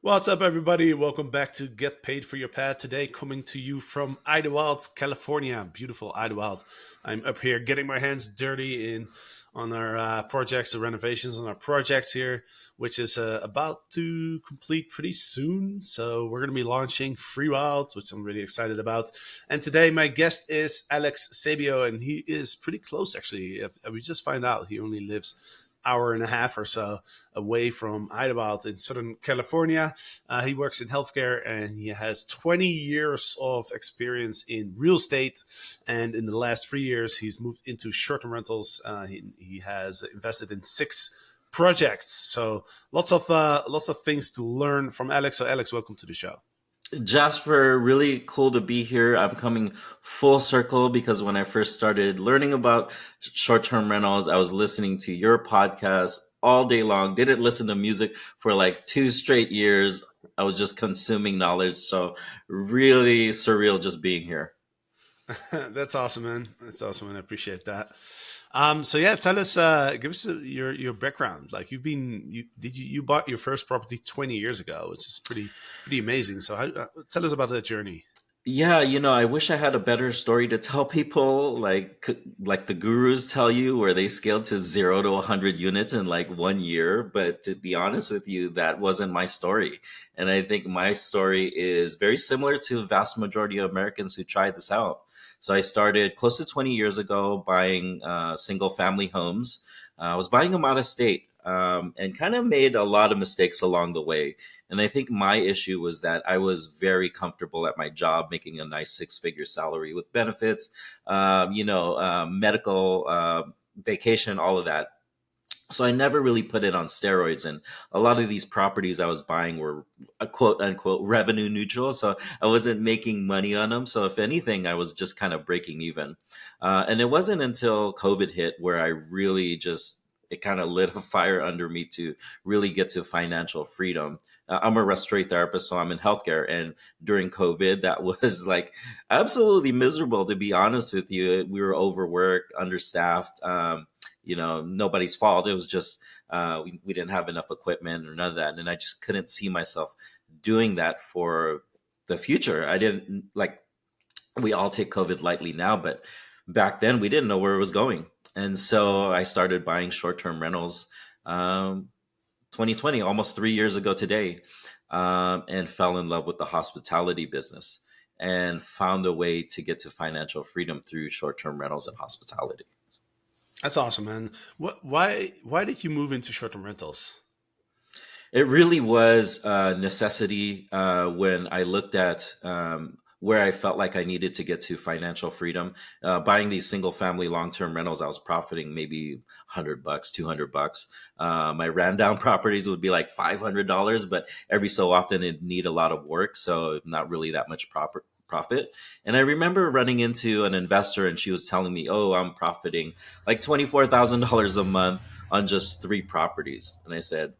What's up, everybody? Welcome back to Get Paid for Your Pad. Today, coming to you from Idyllwild, California. Beautiful Idyllwild. I'm up here getting my hands dirty in on our projects, the renovations on our projects here, which is about to complete pretty soon. So we're going to be launching Free Wild, which I'm really excited about. And today, my guest is Alex Sabio, and he is pretty close, actually. If we just find out he only lives hour and a half or so away from Idyllwild in Southern California. He works in healthcare and he has 20 years of experience in real estate. And in the last 3 years, he's moved into short-term rentals. He has invested in 6 projects. So lots of things to learn from Alex. So Alex, welcome to the show. Jasper, really cool to be here. I'm coming full circle because when I first started learning about short term rentals, I was listening to your podcast all day long. Didn't listen to music for like 2 straight years. I was just consuming knowledge. So, really surreal just being here. That's awesome, man. That's awesome, and I appreciate that. So yeah, tell us, give us your background. Like you bought your first property 20 years ago, which is pretty amazing. So tell us about that journey. Yeah, I wish I had a better story to tell people, like the gurus tell you, where they scaled to 0 to 100 units in like 1 year. But to be honest with you, that wasn't my story, and I think my story is very similar to a vast majority of Americans who tried this out. So I started close to 20 years ago buying single family homes. I was buying them out of state, and kind of made a lot of mistakes along the way. And I think my issue was that I was very comfortable at my job, making a nice 6 figure salary with benefits, medical, vacation, all of that. So I never really put it on steroids. And a lot of these properties I was buying were a quote unquote revenue neutral. So I wasn't making money on them. So if anything, I was just kind of breaking even. And it wasn't until COVID hit where I really just, it kind of lit a fire under me to really get to financial freedom. I'm a respiratory therapist, so I'm in healthcare. And during COVID, that was like absolutely miserable, to be honest with you. We were overworked, understaffed. Nobody's fault. It was just we didn't have enough equipment or none of that. And I just couldn't see myself doing that for the future. I didn't like, we all take COVID lightly now, but back then we didn't know where it was going. And so I started buying short term rentals 2020, almost 3 years ago today, and fell in love with the hospitality business and found a way to get to financial freedom through short term rentals and hospitality. That's awesome, man. Why did you move into short-term rentals? It really was a necessity when I looked at where I felt like I needed to get to financial freedom. Buying these single family long term rentals, I was profiting maybe $100, $200. My ran down properties would be like $500, but every so often it'd need a lot of work. So not really that much profit. And I remember running into an investor and she was telling me, oh, I'm profiting like $24,000 a month on just 3 properties. And I said,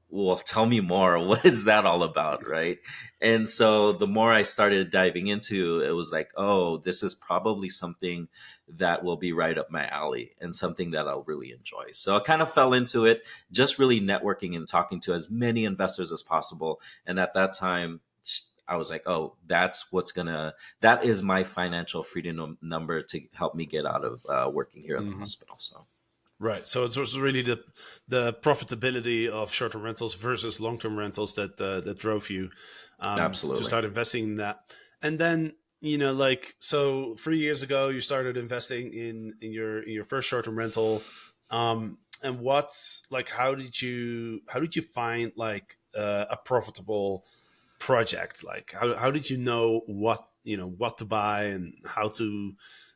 well, tell me more. What is that all about? Right. And so the more I started diving into it, was like, oh, this is probably something that will be right up my alley and something that I'll really enjoy. So I kind of fell into it, just really networking and talking to as many investors as possible. And at that time, I was like, oh, that is my financial freedom number to help me get out of working here at the Hmm. hospital. So. Right. So it's also really the profitability of short-term rentals versus long-term rentals that drove you to Absolutely. start investing in that. And then like so 3 years ago, you started investing in your first short-term rental. And what's like how did you find like a profitable project? Like how did you know what to buy and how to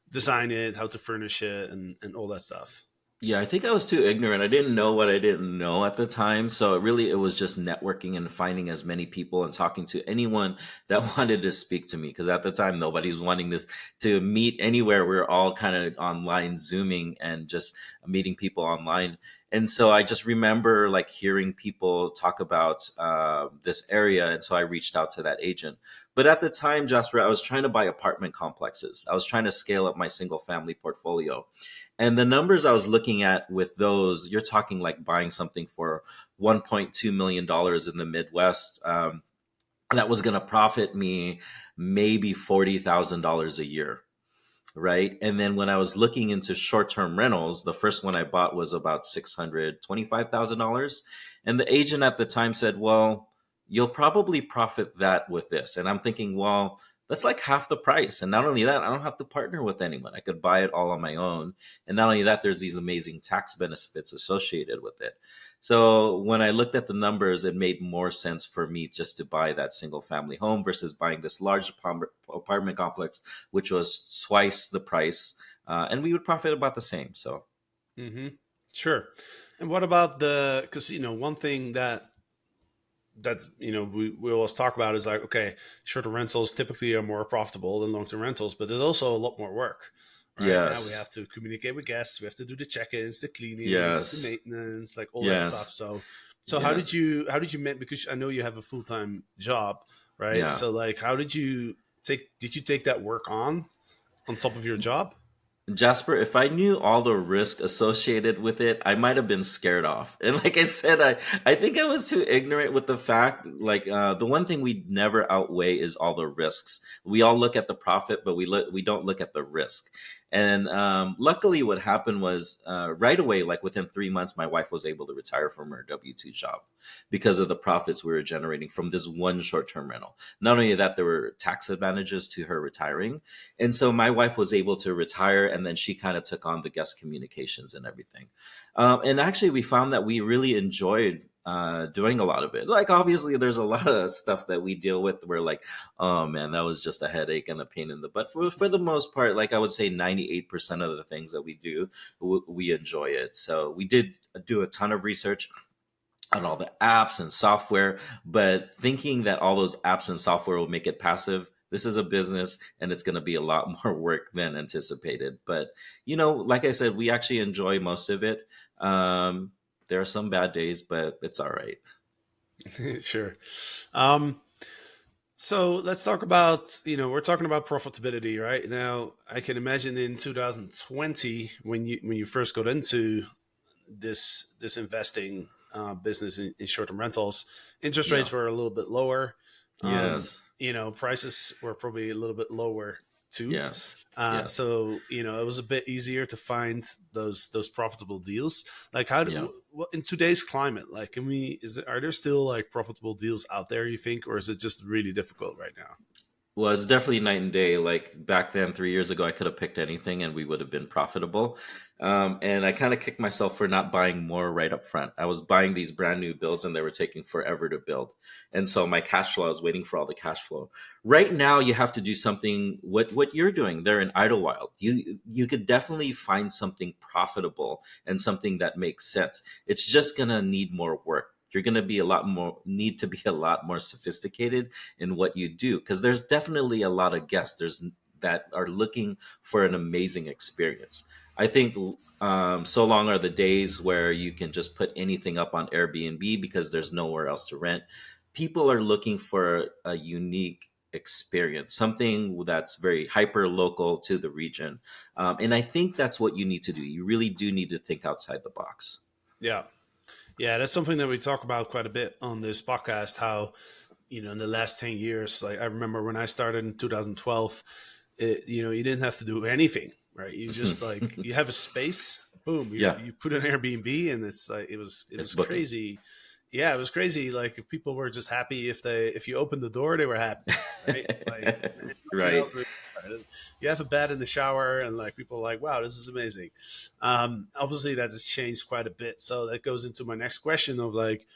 design it, how to furnish it, and all that stuff? Yeah, I think I was too ignorant. I didn't know what I didn't know at the time. So it was just networking and finding as many people and talking to anyone that wanted to speak to me. Because at the time, nobody's wanting this to meet anywhere. We were all kind of online Zooming and just meeting people online. And so I just remember like hearing people talk about this area. And so I reached out to that agent. But at the time, Jasper, I was trying to buy apartment complexes. I was trying to scale up my single family portfolio. And the numbers I was looking at with those, you're talking like buying something for $1.2 million dollars in the Midwest. That was going to profit me maybe $40,000 a year, right? And then when I was looking into short-term rentals, the first one I bought was about $625,000, and the agent at the time said, "Well, you'll probably profit that with this." And I'm thinking, "Well, that's like half the price." And not only that, I don't have to partner with anyone. I could buy it all on my own. And not only that, there's these amazing tax benefits associated with it. So when I looked at the numbers, it made more sense for me just to buy that single family home versus buying this large apartment complex, which was twice the price, and we would profit about the same. So Hmm. Sure. And what about the, because, one thing that we always talk about is like, okay, short-term rentals typically are more profitable than long-term rentals, but there's also a lot more work. Right now we yes, have to communicate with guests, we have to do the check-ins, the cleanings, the yes, maintenance, like all that stuff. yes, So yes, how did you make, because I know you have a full-time job, right? yeah. So like, how did you take that work on top of your job? Jasper, if I knew all the risk associated with it, I might have been scared off. And like I said, I think I was too ignorant with the fact, like the one thing we never outweigh is all the risks. We all look at the profit, but we don't look at the risk. And luckily, what happened was right away, like within 3 months, my wife was able to retire from her W-2 job because of the profits we were generating from this one short-term rental. Not only that, there were tax advantages to her retiring, and so my wife was able to retire, and then she kind of took on the guest communications and everything. And actually, we found that we really enjoyed doing a lot of it. Like, obviously, there's a lot of stuff that we deal with where, like, oh man, that was just a headache and a pain in the butt. For the most part, like I would say 98% of the things that we do, we enjoy it. So we did do a ton of research on all the apps and software, but thinking that all those apps and software will make it passive. This is a business and it's going to be a lot more work than anticipated. But, like I said, we actually enjoy most of it. There are some bad days, but it's all right. Sure. Um, so let's talk about, we're talking about profitability right now. I can imagine in 2020 when you first got into this investing business in short-term rentals, interest Yeah. rates were a little bit lower. Yes. Prices were probably a little bit lower too. Yes. Yeah. So it was a bit easier to find those profitable deals. Like how Yeah. do, what in today's climate? Like, are there still like profitable deals out there? You think, or is it just really difficult right now? Well, it's definitely night and day. Like back then, 3 years ago, I could have picked anything and we would have been profitable. And I kind of kicked myself for not buying more right up front. I was buying these brand new builds and they were taking forever to build. And so my cash flow, I was waiting for all the cash flow. Right now, you have to do something what you're doing there in Idlewild. You could definitely find something profitable and something that makes sense. It's just gonna need more work. You're gonna be need to be a lot more sophisticated in what you do because there's definitely a lot of guests that are looking for an amazing experience. I think so long are the days where you can just put anything up on Airbnb because there's nowhere else to rent. People are looking for a unique experience, something that's very hyper local to the region. And I think that's what you need to do. You really do need to think outside the box. Yeah, yeah, that's something that we talk about quite a bit on this podcast. How in the last 10 years, like I remember when I started in 2012, you didn't have to do anything, right? You just like, you have a space, boom, Yeah, you put an Airbnb, and it's like, it it's was booking. crazy. Yeah, it was crazy. Like, if people were just happy, if you opened the door, they were happy, right? Like, nothing Right. else really mattered. You have a bed in the shower, and like, people are like, wow, this is amazing. Obviously that has changed quite a bit. So that goes into my next question of like,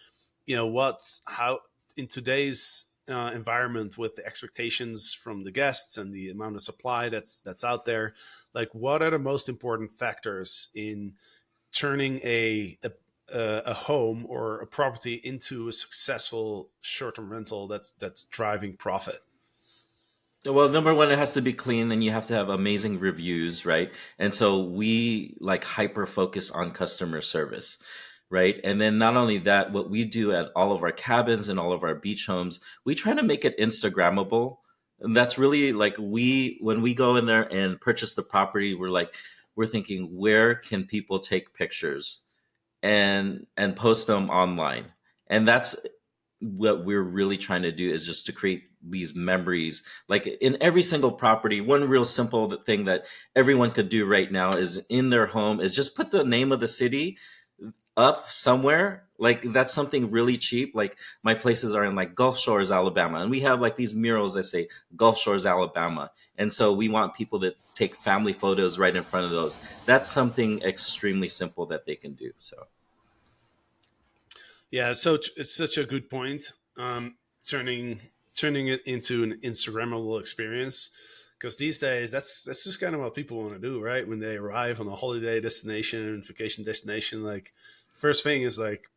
how in today's environment, with the expectations from the guests and the amount of supply that's out there, like, what are the most important factors in turning a home or a property into a successful short-term rental that's driving profit? Well, number one, it has to be clean and you have to have amazing reviews, right? And so we like hyper focus on customer service. right? And then not only that, what we do at all of our cabins and all of our beach homes, we try to make it Instagrammable. And that's really like when we go in there and purchase the property, we're thinking, where can people take pictures and post them online? And that's what we're really trying to do, is just to create these memories. Like in every single property, one real simple thing that everyone could do right now is in their home is just put the name of the city up somewhere. Like that's something really cheap. Like my places are in like Gulf Shores, Alabama, and we have like these murals that say Gulf Shores, Alabama. And so we want people to take family photos right in front of those. That's something extremely simple that they can do. So Yeah, so it's such a good point. Turning turning it into an Instagrammable experience, because these days that's just kind of what people want to do, right? When they arrive on a holiday destination, vacation destination, like first thing is like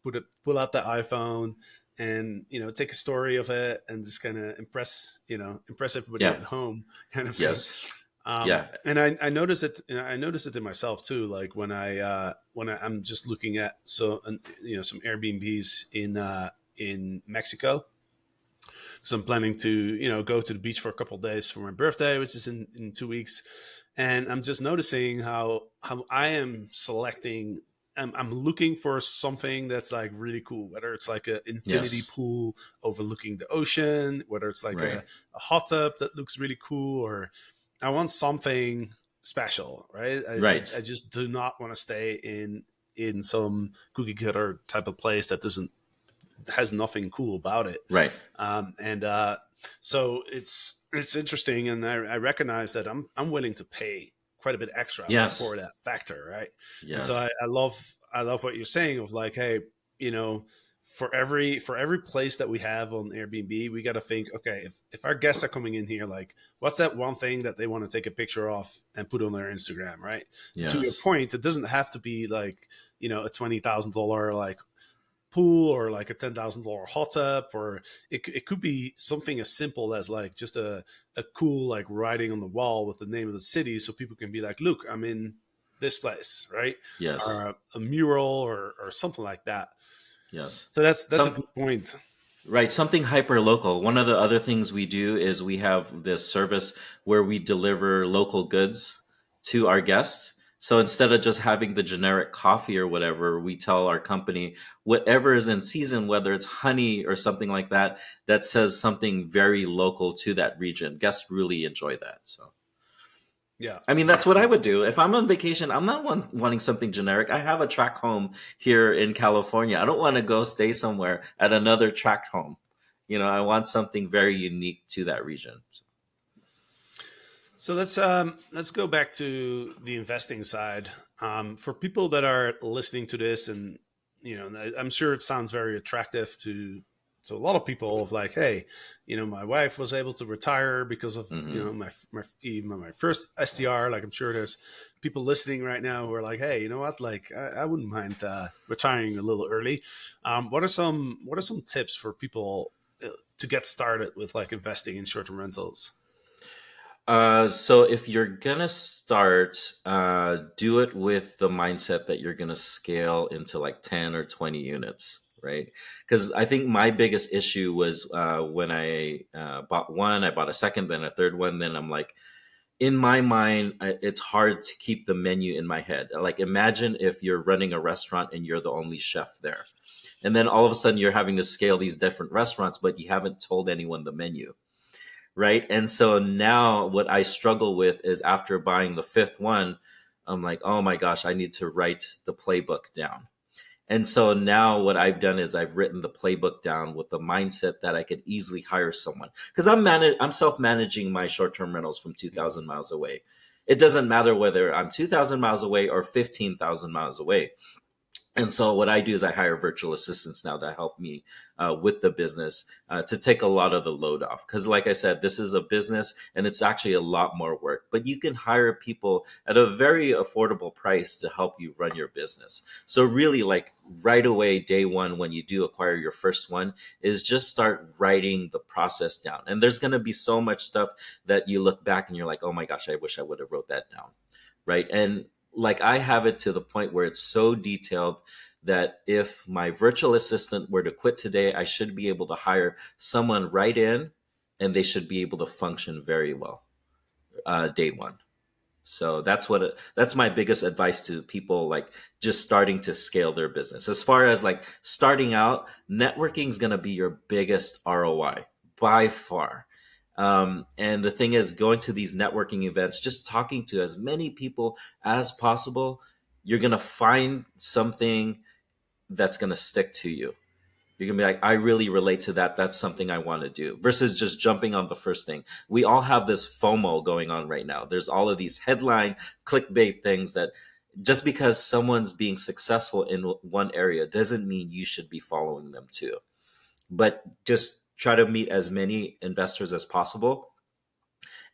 pull out the iPhone and take a story of it and just kind of impress everybody yeah, at home, kind of thing. yes, yeah, And I noticed it. I noticed it in myself too. Like I'm just looking at some Airbnbs in Mexico. So I'm planning to go to the beach for a couple of days for my birthday, which is in 2 weeks. And I'm just noticing how I am selecting. I'm looking for something that's like really cool, whether it's like an infinity yes, pool overlooking the ocean, whether it's like right, a hot tub that looks really cool, or I want something special, right? I right, just do not want to stay in some cookie cutter type of place that doesn't has nothing cool about it. right, And so it's interesting, and I recognize that I'm willing to pay quite a bit extra for yes, that factor, right? And so yes, I love what you're saying of like, hey, you know, for every place that we have on Airbnb, we got to think, okay, if our guests are coming in here, like, what's that one thing that they want to take a picture of and put on their Instagram, right? And to your yes, point, it doesn't have to be like a $20,000 like pool or like a $10,000 hot tub, or it could be something as simple as like just a cool like writing on the wall with the name of the city, so people can be like, look, I'm in this place, right? yes, Or a mural or something like that. yes. So that's a Some good point. Right, something hyper local. One of the other things we do is we have this service where we deliver local goods to our guests. So instead of just having the generic coffee or whatever, we tell our company whatever is in season, whether it's honey or something like that, that says something very local to that region. Guests really enjoy that. So. Yeah, I mean, that's what I 100%. would do. If I'm on vacation, I'm not wanting something generic. I have a track home here in California. I don't want to go stay somewhere at another track home. I want something very unique to that region. So, So let's go back to the investing side. For people that are listening to this, and I'm sure it sounds very attractive to a lot of people. Of like, hey, my wife was able to retire because of mhm. even my first STR. Like, I'm sure there's people listening right now who are like, hey, you know what? Like, I wouldn't mind retiring a little early. What are some tips for people to get started with like investing in short term rentals? So if you're gonna start, do it with the mindset that you're gonna scale into like 10 or 20 units, right? Because I think my biggest issue was when I bought one, I bought a second, then a third one. Then I'm like, in my mind, it's hard to keep the menu in my head. Like, imagine if you're running a restaurant and you're the only chef there. And then all of a sudden, you're having to scale these different restaurants, but you haven't told anyone the menu, right? And so now what I struggle with is after buying the fifth one, I'm like, oh my gosh, I need to write the playbook down. And so now what I've done is I've written the playbook down with the mindset that I could easily hire someone, because I'm self-managing my short-term rentals from 2,000 miles away. It doesn't matter whether I'm 2,000 miles away or 15,000 miles away. And so what I do is I hire virtual assistants now to help me with the business, to take a lot of the load off. Because like I said, this is a business and it's actually a lot more work. But you can hire people at a very affordable price to help you run your business. So really, like right away, day one, when you do acquire your first one, is just start writing the process down. And there's going to be so much stuff that you look back and you're like, oh my gosh, I wish I would have wrote that down, right? And like I have it to the point where it's so detailed that if my virtual assistant were to quit today, I should be able to hire someone right in, and they should be able to function very well day one. So that's my biggest advice to people like just starting to scale their business. As far as like starting out, networking is going to be your biggest ROI by far. And the thing is, going to these networking events, just talking to as many people as possible, you're going to find something that's going to stick to you. You're gonna be like, I really relate to that. That's something I want to do. Versus just jumping on the first thing. We all have this FOMO going on right now. There's all of these headline clickbait things that just because someone's being successful in one area doesn't mean you should be following them too. But just try to meet as many investors as possible,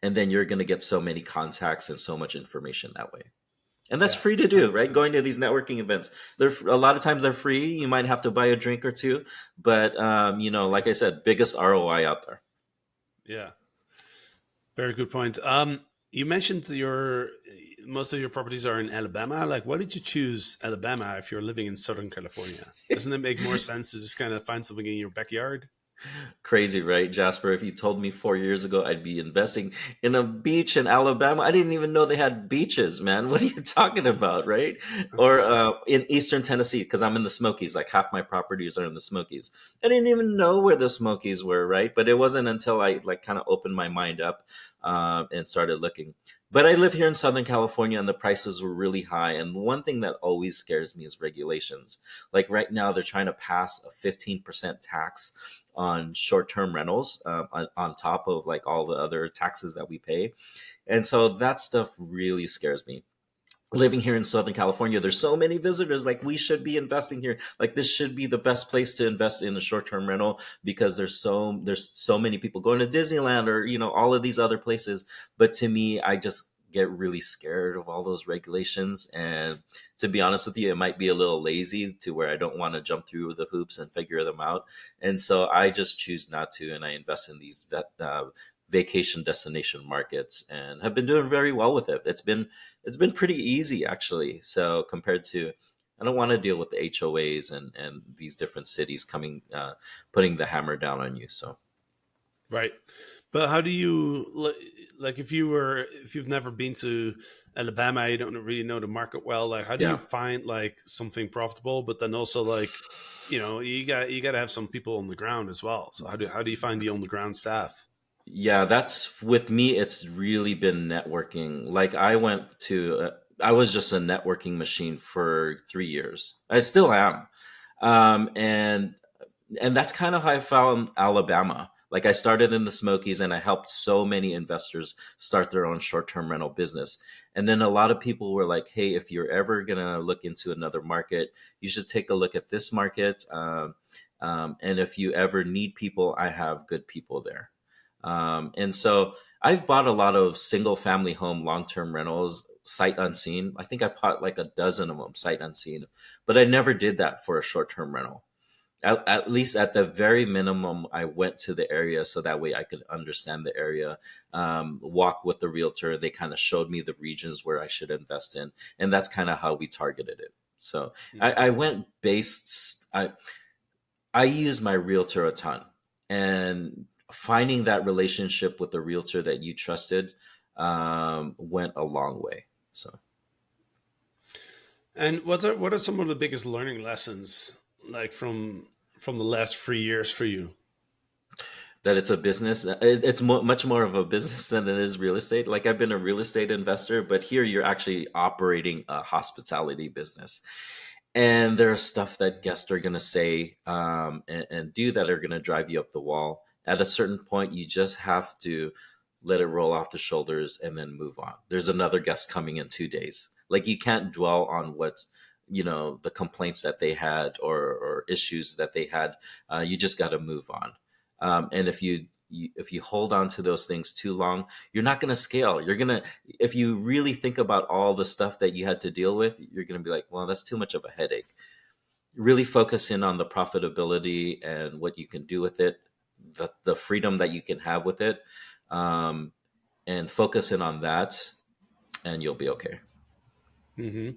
and then you're gonna get so many contacts and so much information that way. And that's Yeah, free to do, right? 100%. Going to these networking events, they're a lot of times they're free. You might have to buy a drink or two, but like I said, biggest ROI out there. Yeah, very good point. You mentioned your most of your properties are in Alabama. Like, why did you choose Alabama if you're living in Southern California? Doesn't it make more sense to just kind of find something in your backyard? Crazy, right, Jasper? If you told me 4 years ago I'd be investing in a beach in Alabama, I didn't even know they had beaches, man. What are you talking about, right? Or in Eastern Tennessee, because I'm in the Smokies. Like half my properties are in the Smokies. I didn't even know where the Smokies were, right? But it wasn't until I like kind of opened my mind up and started looking. But I live here in Southern California, and the prices were really high. And one thing that always scares me is regulations. Like right now, they're trying to pass a 15% tax on short-term rentals on top of like all the other taxes that we pay, and so that stuff really scares me. Living here in Southern California, there's so many visitors. Like we should be investing here. Like this should be the best place to invest in a short-term rental because there's so many people going to Disneyland or all of these other places. But to me, I just get really scared of all those regulations. And to be honest with you, it might be a little lazy to where I don't want to jump through the hoops and figure them out. And so I just choose not to, and I invest in these vacation destination markets and have been doing very well with it. It's been pretty easy actually. So compared to, I don't want to deal with the HOAs and these different cities coming putting the hammer down on you. So Right. But how do you like if you've never been to Alabama, you don't really know the market well. Like, how do you yeah. find like something profitable? But then also like, you got to have some people on the ground as well. So how do you find the on the ground staff? Yeah, that's with me. It's really been networking. Like I was just a networking machine for 3 years. I still am. And that's kind of how I found Alabama. Like I started in the Smokies and I helped so many investors start their own short-term rental business. And then a lot of people were like, "Hey, if you're ever gonna look into another market, you should take a look at this market. And if you ever need people, I have good people there." And so I've bought a lot of single-family home long-term rentals sight unseen. I think I bought like a dozen of them sight unseen, but I never did that for a short-term rental. At least at the very minimum, I went to the area so that way I could understand the area, walk with the realtor. They kind of showed me the regions where I should invest in, and that's kind of how we targeted it. So Mhm. I went based. I used my realtor a ton, and finding that relationship with the realtor that you trusted went a long way. So. And what are some of the biggest learning lessons like from the last 3 years for you? That it's a business. It's much more of a business than it is real estate. Like I've been a real estate investor, but here you're actually operating a hospitality business, and there's stuff that guests are going to say and do that are going to drive you up the wall. At a certain point, you just have to let it roll off the shoulders and then move on. There's another guest coming in 2 days. Like you can't dwell on what the complaints that they had or issues that they had. You just got to move on. And if you hold on to those things too long, you're not going to scale. You're going to, if you really think about all the stuff that you had to deal with, you're going to be like, well, that's too much of a headache. Really focus in on the profitability and what you can do with it, the freedom that you can have with it, um, and focus in on that, and you'll be okay. Hmm.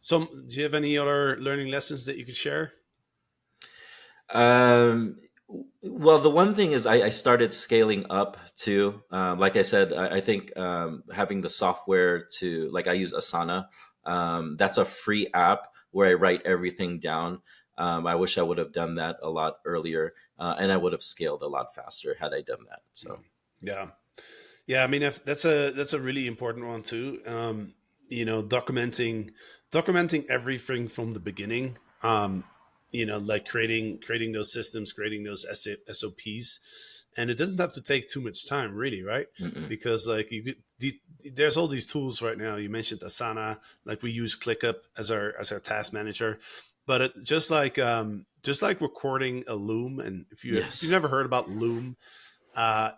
So, do you have any other learning lessons that you could share? Um, well, the one thing is I started scaling up too. Like I said, I think having the software to, like, I use Asana. That's a free app where I write everything down. I wish I would have done that a lot earlier, and I would have scaled a lot faster had I done that. So, Yeah. Yeah, I mean, if that's a really important one too. Documenting everything from the beginning. Like creating those systems, creating those SOPs, and it doesn't have to take too much time, really, right? mm-mm. Because like there's all these tools right now. You mentioned Asana, like we use ClickUp as our task manager, but just like recording a Loom, and if you've Yes, never heard about Loom,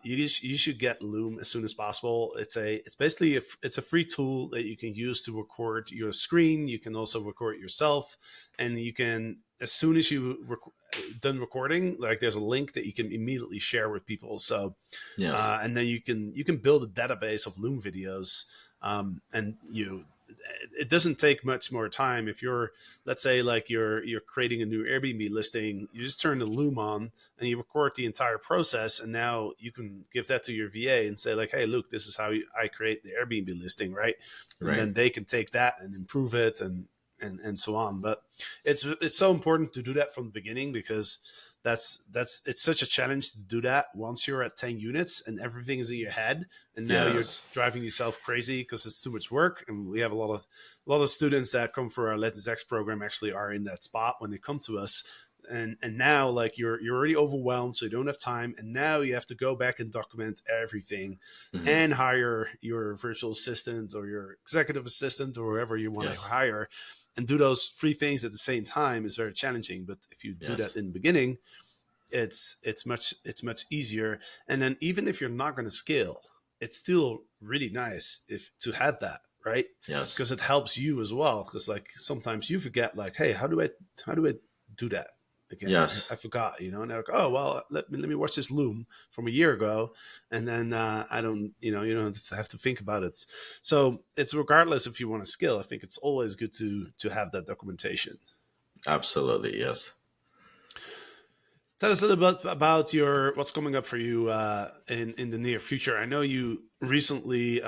you should get Loom as soon as possible. It's basically it's a free tool that you can use to record your screen. You can also record yourself, and you can, as soon as done recording, like there's a link that you can immediately share with people. So yes, and then you can build a database of Loom videos, and it doesn't take much more time. If you're, let's say, like you're creating a new Airbnb listing, you just turn the Loom on and you record the entire process, and now you can give that to your VA and say, like, hey, look, this is how I create the Airbnb listing, right? And right. then they can take that and improve it, and so on. But it's so important to do that from the beginning, because that's it's such a challenge to do that once you're at 10 units and everything is in your head, and now you're Yes, driving yourself crazy because it's too much work. And we have a lot of students that come for our Legends X program actually are in that spot when they come to us. And now, like, you're already overwhelmed, so you don't have time, and now you have to go back and document everything hmm, and hire your virtual assistant or your executive assistant or whoever you want to yes, hire, and do those three things at the same time is very challenging. But if you do that yes, in the beginning, it's much easier. And then even if you're not going to scale, it's still really nice if to have that, right? yes, Because it helps you as well, because like sometimes you forget, like, hey, how do I do that again? I yes. forgot, and they're like, oh well, let me watch this Loom from a year ago, and then I don't, you don't have to think about it. So it's, regardless if you want to scale, I think it's always good to have that documentation. Absolutely, yes. Tell us a little bit about your what's coming up for you in the near future. I know you recently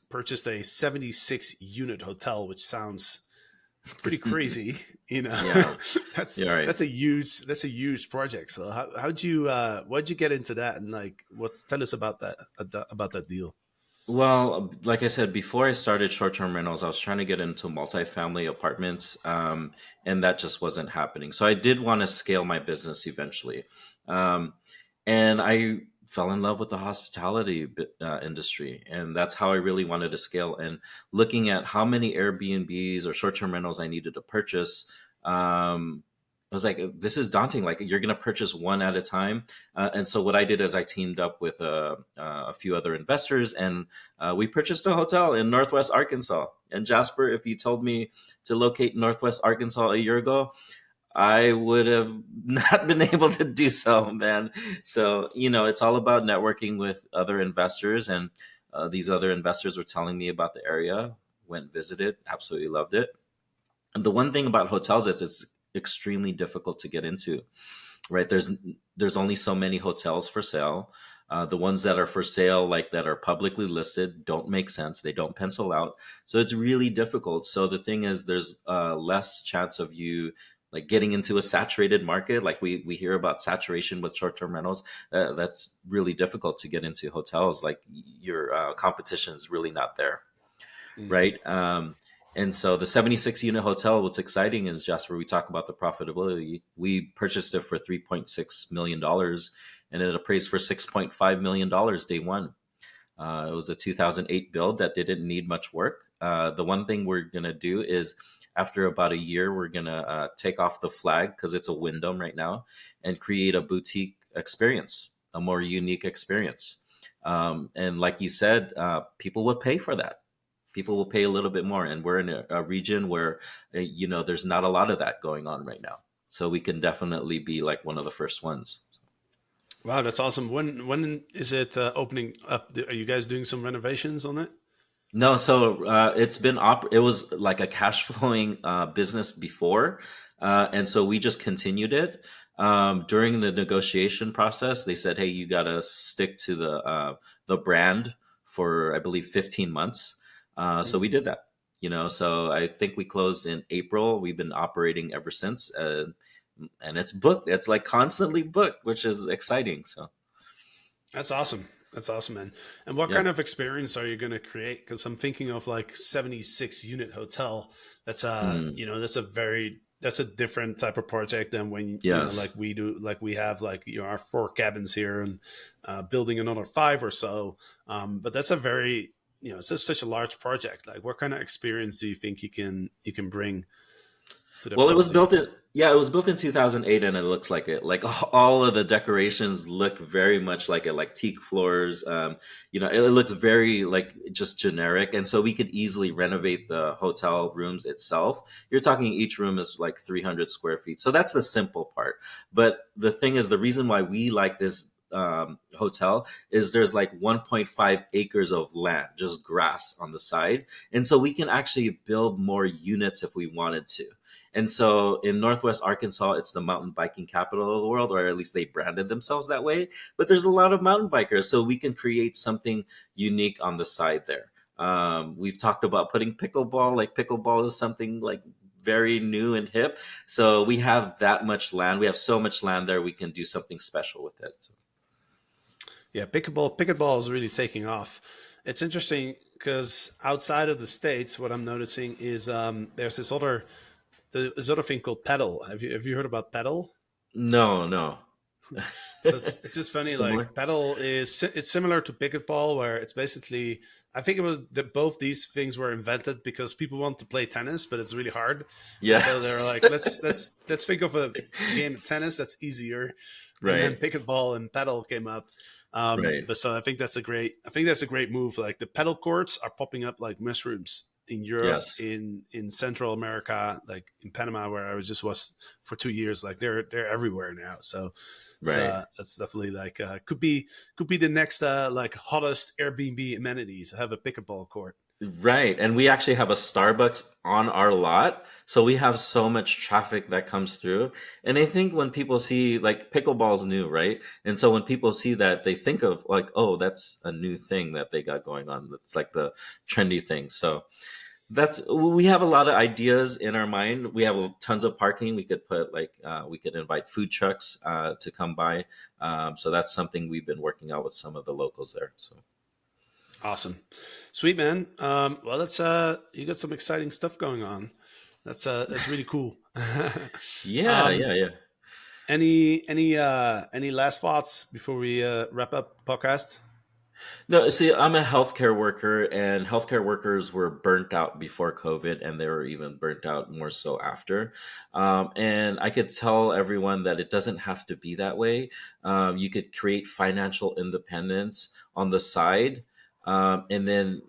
purchased a 76 unit hotel, which sounds pretty crazy. Yeah, that's you're right. that's a huge project. So why'd you get into that, and like tell us about that deal. Well, like I said, before I started short term rentals, I was trying to get into multifamily apartments, and that just wasn't happening. So I did want to scale my business eventually. Um, and I fell in love with the hospitality industry. And that's how I really wanted to scale. And looking at how many Airbnbs or short term rentals I needed to purchase, I was like, this is daunting. Like, you're going to purchase one at a time. And so what I did is I teamed up with a few other investors, and we purchased a hotel in Northwest Arkansas. And Jasper, if you told me to locate Northwest Arkansas a year ago, I would have not been able to do so, man. So, it's all about networking with other investors. And these other investors were telling me about the area, went, visited, absolutely loved it. And the one thing about hotels is it's extremely difficult to get into, right? There's only so many hotels for sale. The ones that are for sale, like that are publicly listed, don't make sense. They don't pencil out, so it's really difficult. So the thing is, there's less chance of you like getting into a saturated market. Like we hear about saturation with short term rentals. That's really difficult to get into hotels. Like your competition is really not there, Mm. right? And so the 76 unit hotel, what's exciting is, Jasper, we talk about the profitability. We purchased it for $3.6 million, and it appraised for $6.5 million day one. It was a 2008 build that didn't need much work. The one thing we're going to do is, after about a year, we're going to take off the flag because it's a Wyndham right now, and create a boutique experience, a more unique experience. And like you said, people would pay for that. People will pay a little bit more, and we're in a region where there's not a lot of that going on right now, so we can definitely be like one of the first ones. Wow, that's awesome. When is it opening up? Are you guys doing some renovations on it? No, so it's been it was like a cash flowing business before, and so we just continued it. During the negotiation process, they said, "Hey, you got to stick to the brand for I believe 15 months." So we did that. So I think we closed in April. We've been operating ever since, and it's booked. It's like constantly booked, which is exciting. So That's awesome. That's awesome, man. And what yeah. kind of experience are you going to create? Because I'm thinking of like 76 unit hotel. That's Mm, that's a very that's a different type of project than when like yes. we do, like we have like our four cabins here and building another five or so. But that's a very it's just such a large project. Like, what kind of experience do you think you can bring to the Well, it was property? built in, yeah, it was built in 2008 and it looks like it. Like all of the decorations look very much like it, like teak floors. It looks very like just generic. And so we could easily renovate the hotel rooms itself. You're talking each room is like 300 square feet. So that's the simple part. But the thing is, the reason why we like this hotel is there's like 1.5 acres of land, just grass on the side. And so we can actually build more units if we wanted to. And so in Northwest Arkansas, it's the mountain biking capital of the world, or at least they branded themselves that way. But there's a lot of mountain bikers, so we can create something unique on the side there. We've talked about putting pickleball. Like pickleball is something like very new and hip. So we have that much land. We have so much land there. We can do something special with it. So, Yeah, pickleball is really taking off. It's interesting because outside of the states, what I'm noticing is there's this other thing called pedal. Have you heard about pedal? no, no. So it's just funny. Similar. Like, pedal it's similar to pickleball, where it's basically, I think it was that both these things were invented because people want to play tennis, but it's really hard, and so they're Yes. like, let's think of a game of tennis that's easier, and then Right. pickleball and pedal came up. Right. But so I think that's a great move. Like, the pedal courts are popping up like mushrooms in Europe, Yes. in Central America, like in Panama, where I was for 2 years. Like, they're everywhere now. So Right. that's definitely like, could be the next like hottest Airbnb amenity to have a pickleball court. Right. And we actually have a Starbucks on our lot. So we have so much traffic that comes through. And I think when people see like pickleball's new, right? And so when people see that, they think of like, oh, that's a new thing that they got going on. That's like the trendy thing. So we have a lot of ideas in our mind. We have tons of parking. We could put like, we could invite food trucks to come by. So that's something we've been working out with some of the locals there. So. Awesome, sweet, man. Well, that's you got some exciting stuff going on. That's really cool. Yeah, um, yeah, yeah. any last thoughts before we wrap up the podcast? No, see, I'm a healthcare worker, and healthcare workers were burnt out before COVID, and they were even burnt out more so after. And I could tell everyone that it doesn't have to be that way. You could create financial independence on the side. And then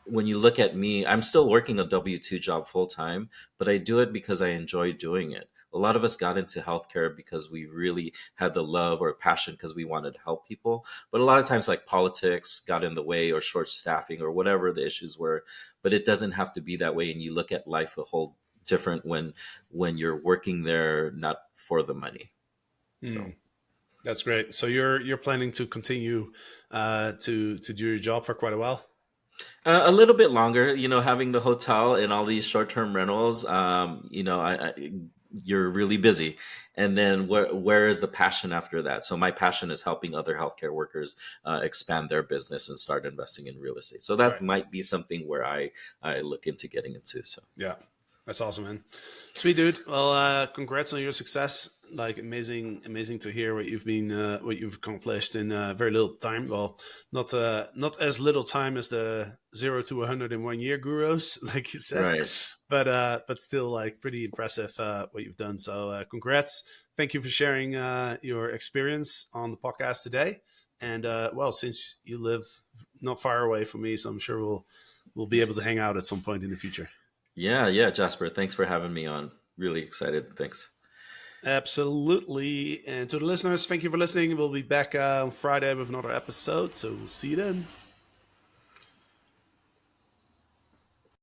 when you look at me, I'm still working a W-2 job full time, but I do it because I enjoy doing it. A lot of us got into healthcare because we really had the love or passion because we wanted to help people, but a lot of times like politics got in the way or short staffing or whatever the issues were. But it doesn't have to be that way, and you look at life a whole different when you're working there not for the money. Hmm. So That's great. So you're planning to continue to do your job for quite a while. a little bit longer, having the hotel and all these short-term rentals, you're really busy. And then where is the passion after that? So my passion is helping other healthcare workers expand their business and start investing in real estate. So that Right. might be something where I look into getting into. So Yeah. That's awesome, man. Sweet, dude. Well, congrats on your success. Like, amazing to hear what you've accomplished in very little time. Well, not as little time as the 0 to 100 in 1 year gurus, like you said, right. but still, like, pretty impressive what you've done. So, congrats. Thank you for sharing your experience on the podcast today. And well, since you live not far away from me, so I'm sure we'll be able to hang out at some point in the future. Yeah, yeah, Jasper. Thanks for having me on. Really excited. Thanks. Absolutely. And to the listeners, thank you for listening. We'll be back on Friday with another episode. So we'll see you then.